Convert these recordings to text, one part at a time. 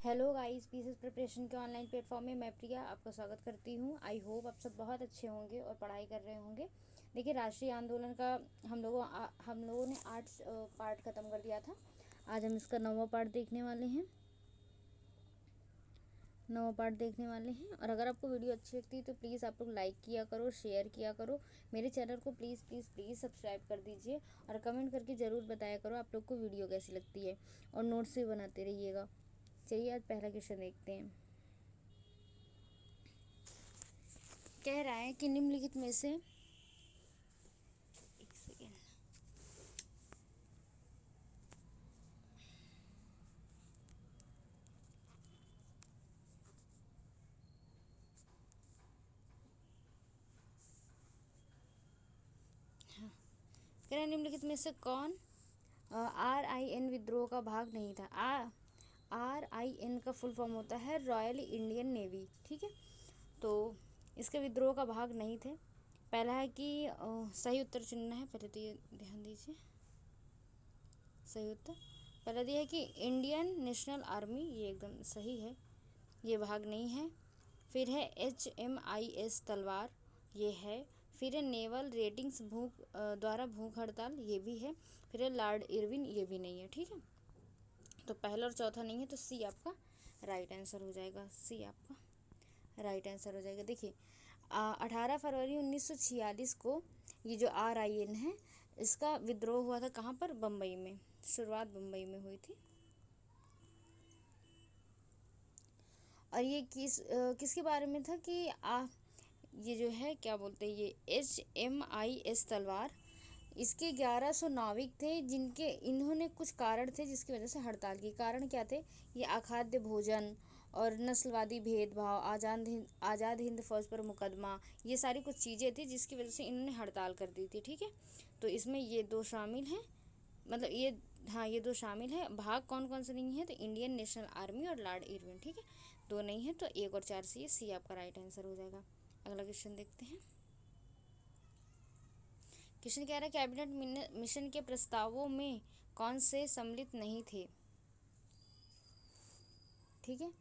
Hello guys, PCS preparation के online platform में मैं प्रिया आपका स्वागत करती हूँ। आई होप आप सब बहुत अच्छे होंगे और पढ़ाई कर रहे होंगे। देखिए, राष्ट्रीय आंदोलन का हम लोगों ने 8 पार्ट ख़त्म कर दिया था। आज हम इसका 9वां पार्ट देखने वाले हैं। 9वां पार्ट देखने वाले हैं। और अगर आपको वीडियो अच्छी लगती है तो प्लीज़ आप लोग लाइक किया करो, शेयर किया करो। मेरे चैनल को प्लीज़ प्लीज़ प्लीज़ सब्सक्राइब कर दीजिए और कमेंट करके ज़रूर बताया करो आप लोग को वीडियो कैसी लगती है, और नोट्स भी बनाते रहिएगा। चलिए आज पहला क्वेश्चन देखते हैं। कह रहा है कि निम्नलिखित में से एक सेकेंड कह रहा है निम्नलिखित में से कौन RIN विद्रोह का भाग नहीं था। RIN का फुल फॉर्म होता है रॉयल इंडियन नेवी। ठीक है, तो इसके विद्रोह का भाग नहीं थे। पहला है कि सही उत्तर चुनना है। पहले तो ये ध्यान दीजिए, सही उत्तर पहला दिया है कि इंडियन नेशनल आर्मी, ये एकदम सही है, ये भाग नहीं है। फिर है HMIS तलवार, ये है। फिर है नेवल रेटिंग्स द्वारा भूख हड़ताल, ये भी है। फिर है लॉर्ड इरविन, ये भी नहीं है। ठीक है, तो पहला और चौथा नहीं है, तो सी आपका राइट आंसर हो जाएगा। सी आपका राइट आंसर हो जाएगा। देखिए, 18 फरवरी 1946 को ये जो RIN है, इसका विद्रोह हुआ था कहाँ पर? बम्बई में। शुरुआत बम्बई में हुई थी। और ये किसके बारे में था कि ये जो है क्या बोलते हैं, ये HMIS तलवार, इसके 1100 नाविक थे जिनके इन्होंने कुछ कारण थे जिसकी वजह से हड़ताल की। कारण क्या थे? ये अखाद्य भोजन और नस्लवादी भेदभाव, आज़ाद हिंद फौज पर मुकदमा, ये सारी कुछ चीज़ें थी जिसकी वजह से इन्होंने हड़ताल कर दी थी। ठीक है, तो इसमें ये दो शामिल हैं, मतलब ये, हाँ ये दो शामिल है। भाग कौन कौन से नहीं है? तो इंडियन नेशनल आर्मी और लॉर्ड इरविन। ठीक है, दो नहीं है, तो 1 और 4 सी आपका राइट आंसर हो जाएगा। अगला क्वेश्चन देखते हैं। क्वेश्चन कह रहा है कैबिनेट मिशन के प्रस्तावों में कौन से सम्मिलित नहीं थे। ठीक है,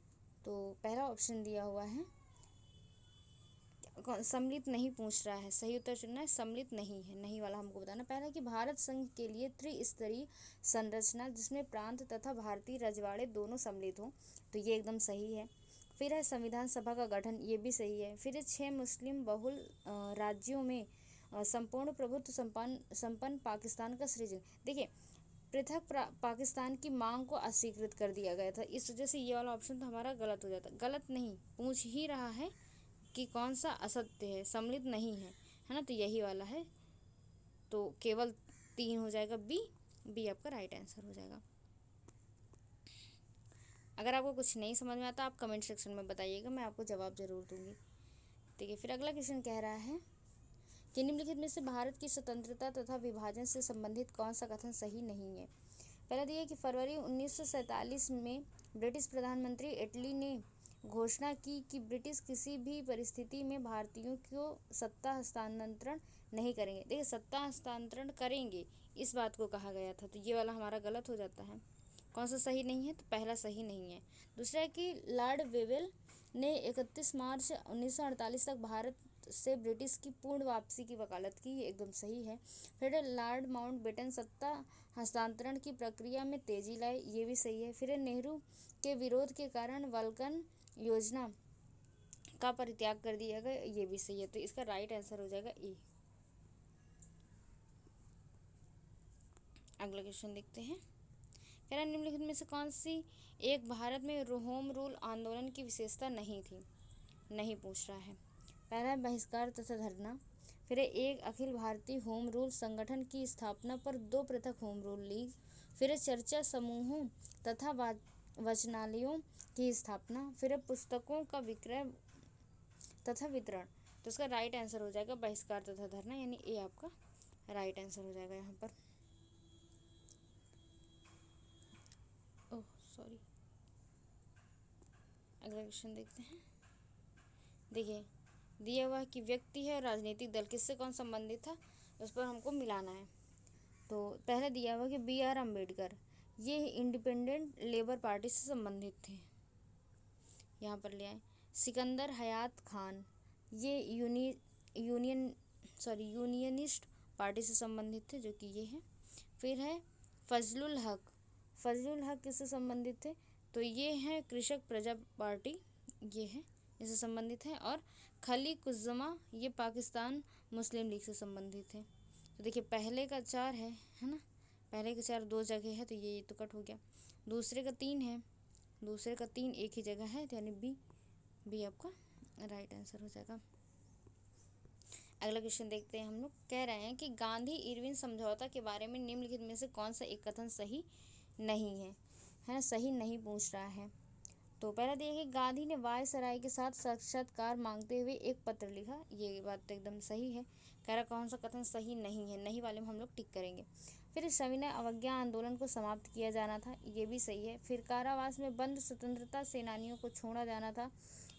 तो पहला ऑप्शन दिया हुआ है, सम्मिलित नहीं पूछ रहा है, सही उत्तर चुनना है। सम्मिलित नहीं है, नहीं वाला हमको बताना। पहला कि भारत संघ के लिए त्रिस्तरीय संरचना जिसमें प्रांत तथा भारतीय रजवाड़े दोनों सम्मिलित हों, तो ये एकदम सही है। फिर है संविधान सभा का गठन, ये भी सही है। फिर है 6 मुस्लिम बहुल राज्यों में संपूर्ण प्रभुत्व संपन्न पाकिस्तान का सृजन। देखिए, पृथक पाकिस्तान की मांग को अस्वीकृत कर दिया गया था, इस वजह से ये वाला ऑप्शन तो हमारा गलत हो जाता। गलत नहीं, पूछ ही रहा है कि कौन सा असत्य है, सम्मिलित नहीं है ना, तो यही वाला है। तो केवल 3 हो जाएगा, बी आपका राइट आंसर हो जाएगा। अगर आपको कुछ नहीं समझ में आता आप कमेंट सेक्शन में बताइएगा, मैं आपको जवाब जरूर दूंगी। ठीक है, फिर अगला क्वेश्चन कह रहा है कि निम्नलिखित में से भारत की स्वतंत्रता तथा विभाजन से संबंधित कौन सा कथन सही नहीं है। पहला दिया कि फरवरी 1947 में ब्रिटिश प्रधानमंत्री एटली ने घोषणा की कि ब्रिटिश किसी भी परिस्थिति में भारतीयों को सत्ता हस्तांतरण नहीं करेंगे। देखिए, सत्ता हस्तांतरण करेंगे इस बात को कहा गया था, तो ये वाला हमारा गलत हो जाता है। कौन सा सही नहीं है? तो पहला सही नहीं है। दूसरा है कि लॉर्ड वेवेल ने 31 मार्च 1948 तक भारत से ब्रिटिश की पूर्ण वापसी की वकालत की, ये एकदम सही है। फिर लॉर्ड माउंटबेटन सत्ता हस्तांतरण की प्रक्रिया में तेजी लाए, ये भी सही है। फिर नेहरू के विरोध के कारण वल्कन योजना का परित्याग कर दिया गया, ये भी सही है। तो इसका राइट आंसर हो जाएगा ए। अगला क्वेश्चन देखते हैं। कह रहा है निम्नलिखित में से कौन सी एक भारत में होम रूल आंदोलन की विशेषता नहीं थी। नहीं पूछ रहा है। पहला है बहिष्कार तथा धरना। फिर है एक अखिल भारतीय होम रूल संगठन की स्थापना पर 2 पृथक होम रूल लीग। फिर है चर्चा समूहों तथा वाचनालयों की स्थापना। फिर है पुस्तकों का विक्रय तथा वितरण। तो इसका राइट आंसर हो जाएगा बहिष्कार तथा धरना, यानी ए आपका राइट आंसर हो जाएगा यहाँ पर। ओह सॉरी, अगला क्वेश्चन देखते हैं। देखिए, दिया हुआ कि व्यक्ति है राजनीतिक दल किससे कौन संबंधित था, उस पर हमको मिलाना है। तो पहले दिया हुआ कि BR अम्बेडकर, ये इंडिपेंडेंट लेबर पार्टी से संबंधित थे। यहाँ पर ले आए। सिकंदर हयात खान, ये यूनियनिस्ट पार्टी से संबंधित थे, जो कि ये है। फिर है फजलुल हक, फजलुल हक किससे संबंधित थे, तो ये हैं कृषक प्रजा पार्टी, ये है इससे संबंधित है। और खलीकुज्जमा, ये पाकिस्तान मुस्लिम लीग से संबंधित है। तो देखिए पहले का 4 है ना, पहले का 4 2 जगह है, तो ये तो कट हो गया। दूसरे का 3 है, दूसरे का 3 एक ही जगह है, यानी बी आपका राइट आंसर हो जाएगा। अगला क्वेश्चन देखते हैं हम लोग। कह रहे हैं कि गांधी इरविन समझौता के बारे में निम्नलिखित में से कौन सा एक कथन सही नहीं है ना, सही नहीं पूछ रहा है। तो पहला देखिए, गांधी ने वायसराय के साथ साक्षात्कार मांगते हुए एक पत्र लिखा, ये बात तो एकदम सही है। कह रहा कौन सा कथन सही नहीं है, नहीं वाले में हम लोग टिक करेंगे। फिर सविनय अवज्ञा आंदोलन को समाप्त किया जाना था, ये भी सही है। फिर कारावास में बंद स्वतंत्रता सेनानियों को छोड़ा जाना था,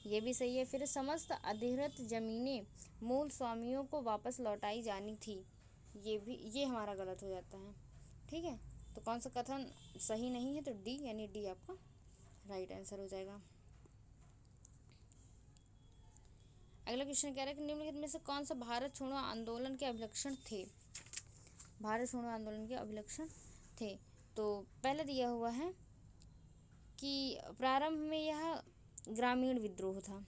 ये भी सही है। फिर समस्त अधिकृत जमीनें मूल स्वामियों को वापस लौटाई जानी थी, ये हमारा गलत हो जाता है। ठीक है, तो कौन सा कथन सही नहीं है, तो डी, यानी डी आपका राइट आंसर हो जाएगा। अगला क्वेश्चन कह रहा है कि निम्नलिखित में से कौन सा भारत छोड़ो आंदोलन के अभिलक्षण थे, भारत छोड़ो आंदोलन के अभिलक्षण थे। तो पहले दिया हुआ है कि प्रारंभ में यह ग्रामीण विद्रोह था,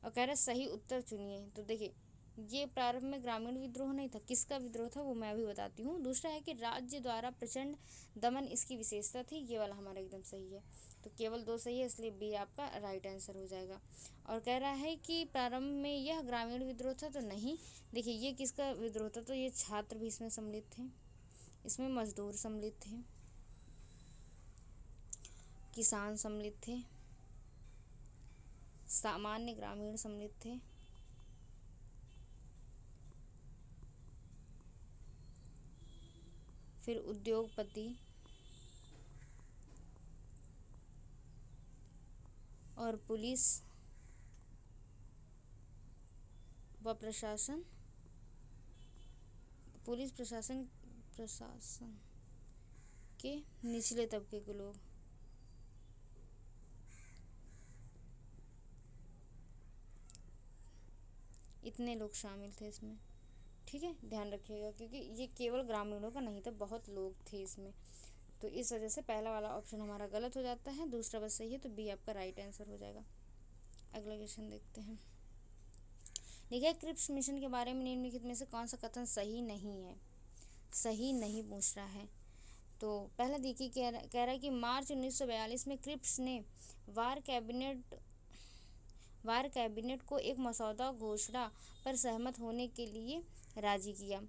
और कह रहा सही उत्तर चुनिए। तो देखिए ये प्रारंभ में ग्रामीण विद्रोह नहीं था, किसका विद्रोह था वो मैं अभी बताती हूँ। दूसरा है कि राज्य द्वारा प्रचंड दमन इसकी विशेषता थी, ये वाला हमारा एकदम सही है। तो केवल 2 सही है, इसलिए बी आपका राइट आंसर हो जाएगा। और कह रहा है कि प्रारंभ में यह ग्रामीण विद्रोह था, तो नहीं। देखिए ये किसका विद्रोह था, तो ये छात्र भी इसमें सम्मिलित थे, इसमें मजदूर सम्मिलित थे, किसान सम्मिलित थे, सामान्य ग्रामीण सम्मिलित थे, फिर उद्योगपति और पुलिस व प्रशासन, पुलिस प्रशासन के निचले तबके के लोग, इतने लोग शामिल थे इसमें। ठीक है, ध्यान रखिएगा, क्योंकि ये केवल ग्रामीणों का नहीं था, बहुत लोग थे इसमें। तो इस वजह से पहला वाला ऑप्शन हमारा गलत हो जाता है, दूसरा बस सही है, तो बी आपका राइट आंसर हो जाएगा। अगला क्वेश्चन देखते हैं। देखिए क्रिप्स मिशन के बारे में निम्नलिखित में से कौन सा कथन सही नहीं है, सही नहीं पूछ रहा है। तो पहला देखिए कह रहा है कि मार्च 1942 में क्रिप्स ने वार कैबिनेट को एक मसौदा घोषणा पर सहमत होने के लिए राजी किया।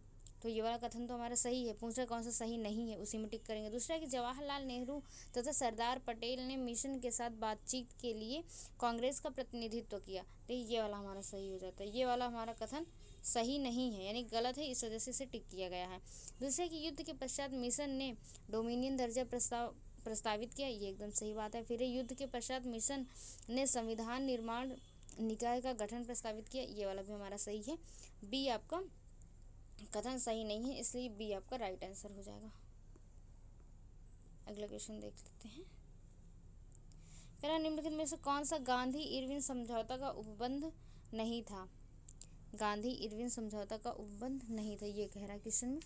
तो ये वाला कथन तो हमारा सही है, पूछा कौन सा सही नहीं है, उसी में टिक करेंगे। दूसरा है कि जवाहरलाल नेहरू तथा सरदार पटेल ने मिशन के साथ बातचीत के लिए कांग्रेस का प्रतिनिधित्व किया, तो ये वाला हमारा सही हो जाता है। ये वाला हमारा कथन सही नहीं है, यानी गलत है, इस वजह से इसे टिक किया गया है। दूसरा कि युद्ध के पश्चात मिशन ने डोमिनियन दर्जा प्रस्तावित किया, ये एकदम सही बात है। फिर युद्ध के पश्चात मिशन ने संविधान निर्माण निकाय का गठन प्रस्तावित किया, ये वाला भी हमारा सही है। बी आपका कथन सही नहीं है, इसलिए बी आपका राइट आंसर हो जाएगा। अगला क्वेश्चन देख लेते हैं। कह रहा निम्नलिखित में से कौन सा गांधी इरविन समझौता का उपबंध नहीं था, गांधी इरविन समझौता का उपबंध नहीं था, ये कह रहा है क्वेश्चन में।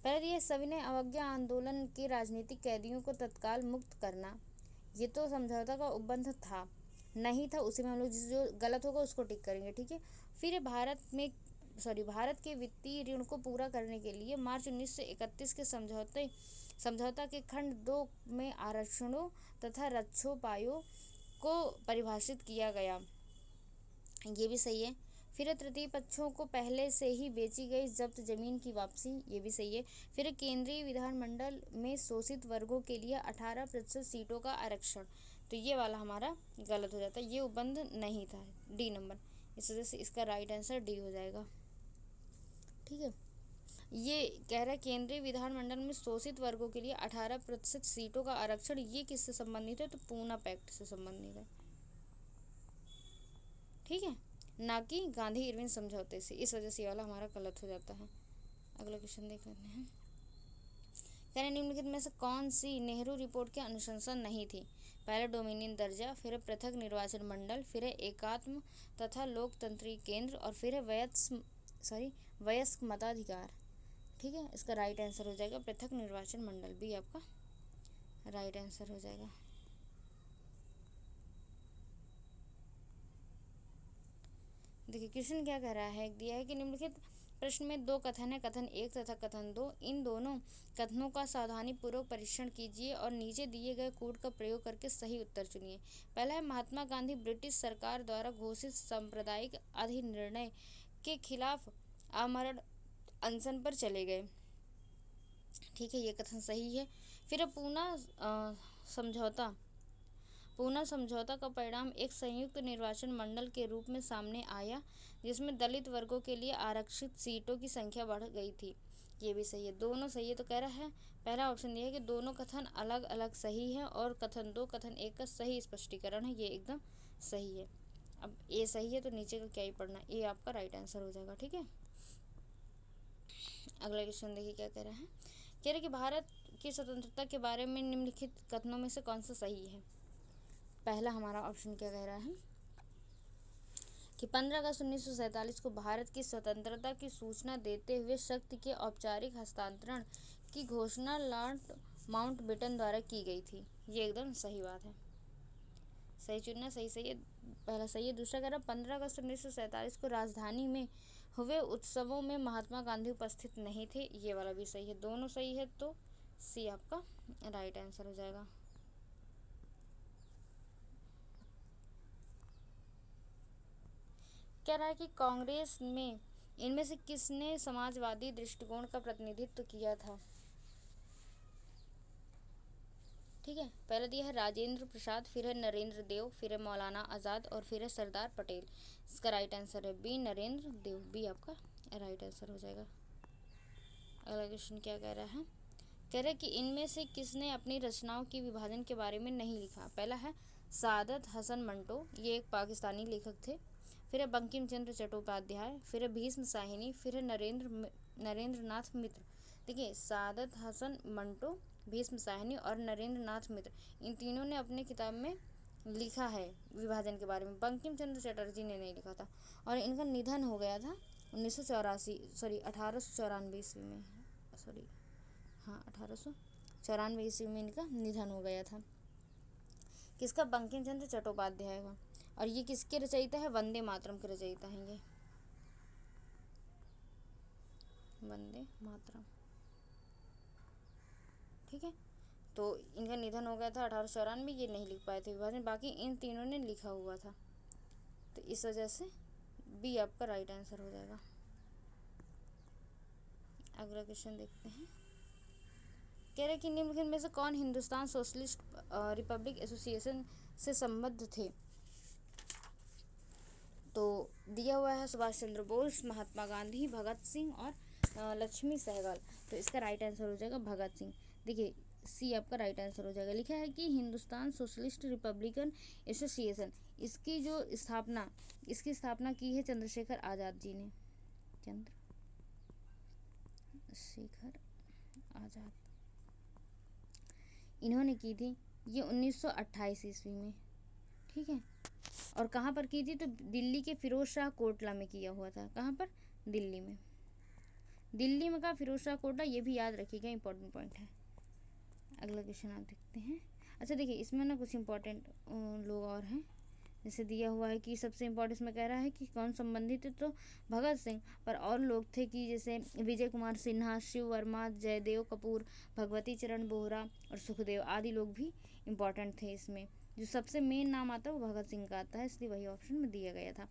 पहले ये सविनय अवज्ञा आंदोलन के राजनीतिक कैदियों को तत्काल मुक्त करना, ये तो समझौता का उपबंध था, नहीं था, उसी में हम लोग जो गलत होगा उसको टिक करेंगे। ठीक है, फिर भारत के वित्तीय ऋण को पूरा करने के लिए मार्च 1931 के समझौता के खंड 2 में आरक्षणों तथा रक्षोपायों को परिभाषित किया गया, ये भी सही है। फिर तृतीय पक्षों को पहले से ही बेची गई जब्त जमीन की वापसी, ये भी सही है। फिर केंद्रीय विधानमंडल में शोषित वर्गों के लिए 18% सीटों का आरक्षण, तो ये वाला हमारा गलत हो जाता है, ये उपबंध नहीं था, डी नंबर, इस वजह से इसका राइट आंसर डी हो जाएगा। ठीक है, ये कह रहा है केंद्रीय विधानमंडल में शोषित वर्गों के लिए 18% सीटों का आरक्षण, ये किससे संबंधित है, तो पूना पैक्ट से संबंधित है। ठीक है, ना कि गांधी इरविन समझौते से, इस वजह से वाला हमारा गलत हो जाता है। अगला क्वेश्चन देख लेते हैं। कह रहे निम्नलिखित में से कौन सी नेहरू रिपोर्ट की अनुशंसा नहीं थी। पहला डोमिनियन दर्जा, फिर है पृथक निर्वाचन मंडल, फिर है एकात्म तथा लोकतंत्री केंद्र, और फिर है वयस्क मताधिकार। ठीक है, इसका राइट आंसर हो जाएगा पृथक निर्वाचन मंडल, भी आपका राइट आंसर हो जाएगा। देखिए क्वेश्चन क्या कह रहा है, दिया है कि निम्नलिखित प्रश्न में दो कथन है, कथन 1 तथा कथन 2, इन दोनों कथनों का सावधानीपूर्वक परीक्षण कीजिए और नीचे दिए गए कोड का प्रयोग करके सही उत्तर चुनिए। पहला है, महात्मा गांधी ब्रिटिश सरकार द्वारा घोषित सांप्रदायिक अधिनिर्णय के खिलाफ आमरण अनशन पर चले गए। ठीक है, ये कथन सही है। फिर पूना समझौता का परिणाम एक संयुक्त निर्वाचन मंडल के रूप में सामने आया, जिसमें दलित वर्गों के लिए आरक्षित सीटों की संख्या बढ़ गई थी। ये भी सही है, दोनों सही है। तो कह रहा है पहला ऑप्शन ये है कि दोनों कथन अलग अलग सही है, और कथन 2 कथन 1 का सही स्पष्टीकरण है, ये एकदम सही है। अब ए सही है तो नीचे का क्या ही पढ़ना, ए आपका राइट आंसर हो जाएगा। ठीक है, अगला क्वेश्चन देखिए क्या कह रहा है। कह रहे कि भारत की स्वतंत्रता के बारे में निम्नलिखित कथनों में से कौन सा सही है। पहला हमारा ऑप्शन क्या कह रहा है कि 15 अगस्त 1947 को भारत की स्वतंत्रता की सूचना देते हुए शक्ति के औपचारिक हस्तांतरण की घोषणा लॉर्ड माउंटबेटन द्वारा की गई थी। ये एकदम सही बात है, सही चुनना, सही है, पहला सही है। दूसरा कह रहा 15 अगस्त 1947 को राजधानी में हुए उत्सवों में महात्मा गांधी उपस्थित नहीं थे, ये वाला भी सही है, दोनों सही है, तो सी आपका राइट आंसर हो जाएगा। कह रहा है कि कांग्रेस में इनमें से किसने समाजवादी दृष्टिकोण का प्रतिनिधित्व किया था। ठीक है, पहला दिया है राजेंद्र प्रसाद, फिर है नरेंद्र देव, फिर है मौलाना आज़ाद, और फिर है सरदार पटेल। इसका राइट आंसर है बी, नरेंद्र देव, बी आपका राइट आंसर हो जाएगा। अगला क्वेश्चन क्या कह रहा है, कह रहा है कि इनमें से किसने अपनी रचनाओं की विभाजन के बारे में नहीं लिखा। पहला है सादत हसन मंटो, ये एक पाकिस्तानी लेखक थे। फिर है बंकिम चंद्र चट्टोपाध्याय, फिर है भीष्म साहिनी, फिर है नरेंद्र नाथ मित्र। देखिए सादत हसन मंटो, भीष्म साहिनी और नरेंद्र नाथ मित्र, इन तीनों ने अपने किताब में लिखा है विभाजन के बारे में। बंकिम चंद्र चटर्जी ने नहीं लिखा था, और इनका निधन हो गया था 1894 ईस्वी में, 1894 ईस्वी में इनका निधन हो गया था। किसका, बंकिम चंद्र चट्टोपाध्याय का। और ये किसके रचयिता है, वंदे मातरम के रचयिता हैं ये, वंदे मातरम। ठीक है, तो इनका निधन हो गया था 1894, ये नहीं लिख पाए थे विभाजन, बाकी इन तीनों ने लिखा हुआ था, तो इस वजह से बी आपका राइट आंसर हो जाएगा। अगला क्वेश्चन देखते हैं। कह रहे कि निम्नलिखित में से कौन हिंदुस्तान सोशलिस्ट रिपब्लिक एसोसिएशन से संबद्ध थे। तो दिया हुआ है सुभाष चंद्र बोस, महात्मा गांधी, भगत सिंह और लक्ष्मी सहगल। तो इसका राइट आंसर हो जाएगा भगत सिंह। देखिए सी आपका राइट आंसर हो जाएगा। लिखा है कि हिंदुस्तान सोशलिस्ट रिपब्लिकन एसोसिएशन, इसकी स्थापना की है चंद्रशेखर आज़ाद जी ने, चंद्रशेखर आज़ाद इन्होंने की थी, ये 1928 ईस्वी में। ठीक है, और कहाँ पर की थी, तो दिल्ली के फिरोज शाह कोटला में किया हुआ था। कहाँ पर, दिल्ली में का फिरोज शाह कोटला, ये भी याद रखिएगा, इंपॉर्टेंट पॉइंट है। अगला क्वेश्चन आप देखते हैं। अच्छा देखिए इसमें ना कुछ इंपॉर्टेंट लोग और हैं, जैसे दिया हुआ है कि सबसे इम्पोर्टेंट इसमें कह रहा है कि कौन संबंधित है, तो भगत सिंह, पर और लोग थे कि जैसे विजय कुमार सिन्हा, शिव वर्मा, जयदेव कपूर, भगवती चरण बोहरा और सुखदेव आदि लोग भी इम्पॉर्टेंट थे। इसमें जो सबसे मेन नाम आता है वो भगत सिंह का आता है, इसलिए वही ऑप्शन में दिया गया था।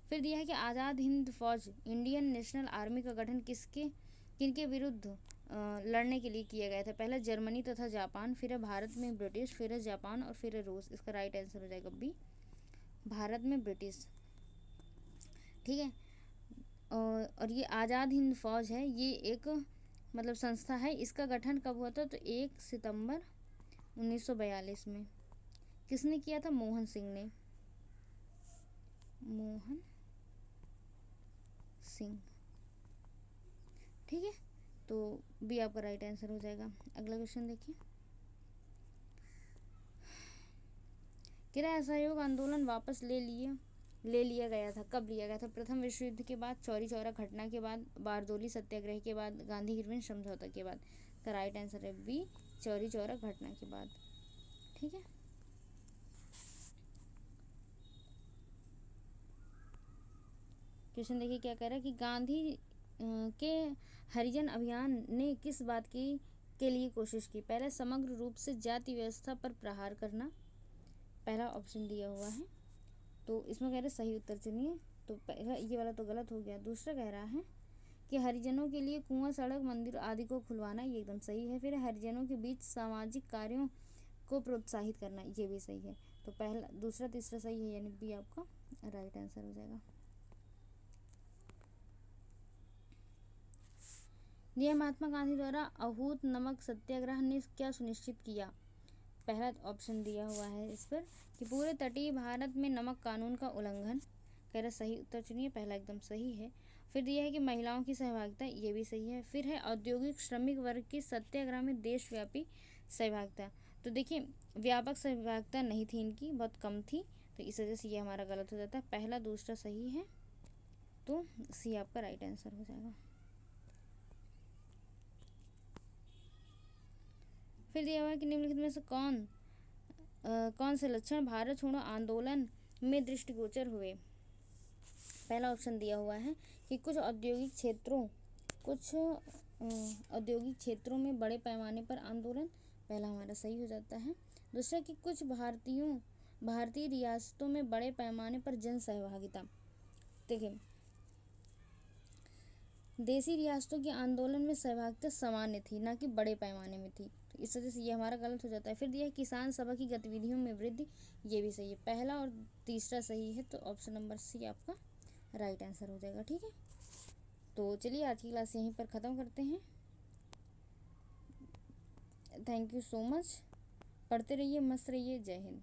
फिर दिया है कि आज़ाद हिंद फौज, इंडियन नेशनल आर्मी का गठन किनके विरुद्ध लड़ने के लिए किया गया था। पहला जर्मनी तथा जापान, फिर है भारत में ब्रिटिश, फिर है जापान और फिर है रूस। इसका राइट आंसर हो जाएगा बी, भारत में ब्रिटिश। ठीक है, और ये आज़ाद हिंद फौज है, ये एक मतलब संस्था है। इसका गठन कब हुआ था, तो 1 सितंबर 1942 में। किसने किया था, मोहन सिंह ने, मोहन सिंह। ठीक है, तो बी आपका राइट आंसर हो जाएगा। अगला क्वेश्चन देखिए। कह रहा है असहयोग आंदोलन वापस ले लिया गया था। कब लिया गया था? प्रथम विश्व युद्ध के बाद, चौरी चौरा घटना के बाद, बारदोली सत्याग्रह के बाद, गांधी इरविन समझौता के बाद। तो राइट आंसर है बी, चौरी चौरा घटना के बाद। ठीक है, क्वेश्चन देखिए क्या कह रहा है कि गांधी के हरिजन अभियान ने किस बात की के लिए कोशिश की? पहले, समग्र रूप से जाति व्यवस्था पर प्रहार करना, पहला ऑप्शन दिया हुआ है, तो इसमें कह रहे सही उत्तर चुनिए। तो पहला ये वाला तो गलत हो गया। दूसरा कह रहा है कि हरिजनों के लिए कुआं, सड़क, मंदिर आदि को खुलवाना, ये एकदम सही है। फिर हरिजनों के बीच सामाजिक कार्यों को प्रोत्साहित करना, ये भी सही है। तो पहला, दूसरा, तीसरा सही है, यानी बी आपका राइट आंसर हो जाएगा। यह महात्मा गांधी द्वारा अहूत नमक सत्याग्रह ने क्या सुनिश्चित किया? पहला ऑप्शन दिया हुआ है इस पर कि पूरे तटीय भारत में नमक कानून का उल्लंघन। कह रहा सही उत्तर चुनिए, पहला एकदम सही है। फिर दिया है कि महिलाओं की सहभागिता, ये भी सही है। फिर है औद्योगिक श्रमिक वर्ग की सत्याग्रह में देशव्यापी सहभागिता। तो देखिए व्यापक सहभागिता नहीं थी इनकी, बहुत कम थी, तो इस वजह से ये हमारा गलत हो जाता है। पहला दूसरा सही है, तो सी आपका राइट आंसर हो जाएगा। फिर दिया हुआ है कि निम्नलिखित में से कौन से लक्षण भारत छोड़ो आंदोलन में दृष्टिगोचर हुए? पहला ऑप्शन दिया हुआ है कि कुछ औद्योगिक क्षेत्रों में बड़े पैमाने पर आंदोलन, पहला हमारा सही हो जाता है। दूसरा कि कुछ भारतीय रियासतों में बड़े पैमाने पर जन सहभागिता। देखिए देसी रियासतों के आंदोलन में सहभागिता सामान्य थी, ना कि बड़े पैमाने में थी, तो इस वजह से ये हमारा गलत हो जाता है। फिर दिया है किसान सभा की गतिविधियों में वृद्धि, ये भी सही है। पहला और तीसरा सही है, तो ऑप्शन नंबर सी आपका राइट आंसर हो जाएगा। ठीक है, तो चलिए आज की क्लास यहीं पर ख़त्म करते हैं। थैंक यू सो मच, पढ़ते रहिए, मस्त रहिए, जय हिंद।